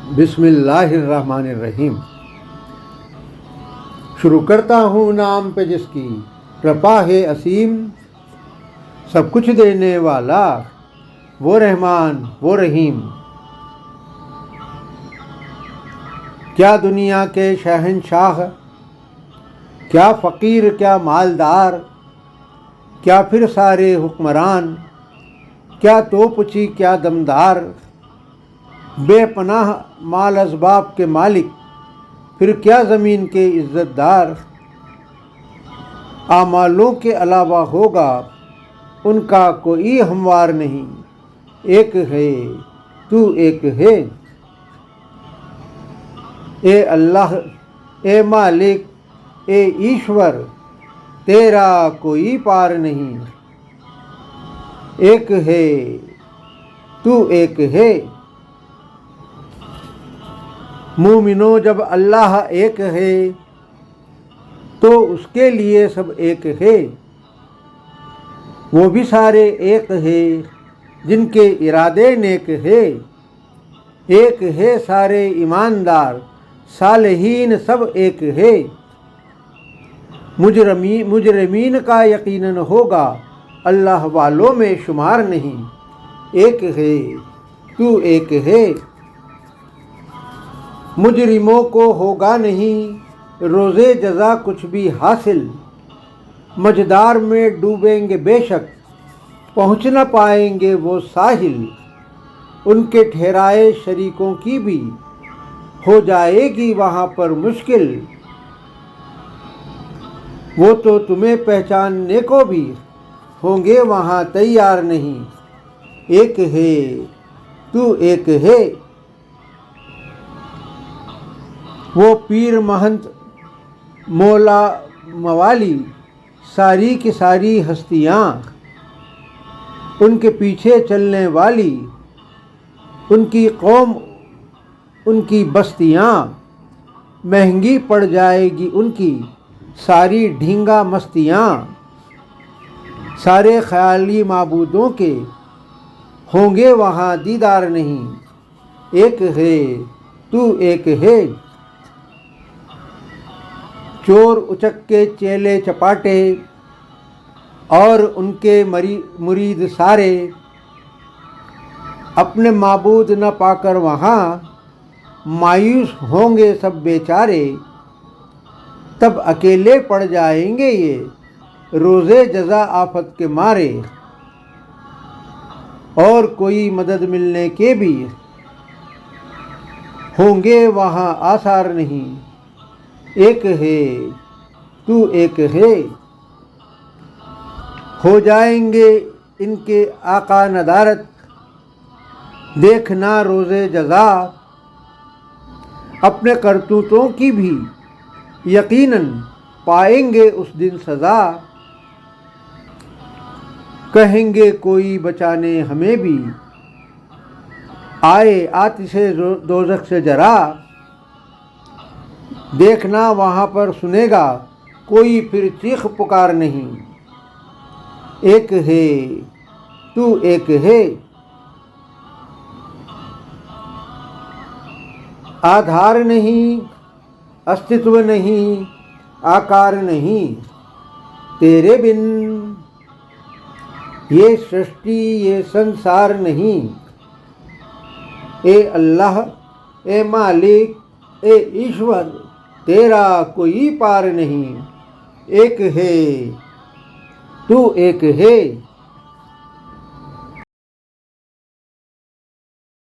بسم اللہ الرحمن الرحیم۔ شروع کرتا ہوں نام پہ جس کی رپا ہے اسیم، سب کچھ دینے والا وہ رحمان وہ رحیم۔ کیا دنیا کے شہنشاہ، کیا فقیر کیا مالدار، کیا پھر سارے حکمران، کیا توپچی کیا دمدار، بے پناہ مال اسباب کے مالک، پھر کیا زمین کے عزت دار۔ اعمالوں کے علاوہ ہوگا ان کا کوئی ہموار نہیں، ایک ہے تو ایک ہے۔ اے اللہ اے مالک اے ایشور، تیرا کوئی پار نہیں، ایک ہے تو ایک ہے۔ مومنو جب اللہ ایک ہے تو اس کے لیے سب ایک ہے، وہ بھی سارے ایک ہے جن کے ارادے نیک ہے۔ ایک ہے سارے ایماندار صالحین سب ایک ہے۔ مجرمین کا یقیناً ہوگا اللہ والوں میں شمار نہیں، ایک ہے تو ایک ہے۔ مجرموں کو ہوگا نہیں روزے جزا کچھ بھی حاصل، مجدار میں ڈوبیں گے بے شک پہنچ نہ پائیں گے وہ ساحل۔ ان کے ٹھہرائے شریکوں کی بھی ہو جائے گی وہاں پر مشکل، وہ تو تمہیں پہچاننے کو بھی ہوں گے وہاں تیار نہیں، ایک ہے تو ایک ہے۔ وہ پیر مہنت مولا موالی ساری کی ساری ہستیاں، ان کے پیچھے چلنے والی ان کی قوم ان کی بستیاں، مہنگی پڑ جائے گی ان کی ساری ڈھینگا مستیاں۔ سارے خیالی معبودوں کے ہوں گے وہاں دیدار نہیں، ایک ہے تو ایک ہے۔ چور اچکے چیلے چپاٹے اور ان کے مرید سارے، اپنے معبود نہ پا کر وہاں مایوس ہوں گے سب بیچارے۔ تب اکیلے پڑ جائیں گے یہ روزے جزا آفت کے مارے، اور کوئی مدد ملنے کے بھی ہوں گے وہاں آثار نہیں، ایک ہے تو ایک ہے۔ ہو جائیں گے ان کے آقا ندارت، دیکھنا روزے جزا اپنے کرتوتوں کی بھی یقیناً پائیں گے اس دن سزا۔ کہیں گے کوئی بچانے ہمیں بھی، آئے آتش دوزخ سے ذرا، دیکھنا وہاں پر سنے گا کوئی پھر چیخ پکار نہیں، ایک ہے تو ایک ہے۔ آدھار نہیں استتو نہیں آکار نہیں تیرے بن، یہ سرشٹی یہ سنسار نہیں، اے اللہ اے مالک اے ایشور، تیرا کوئی پار نہیں، ایک ہے تو ایک ہے۔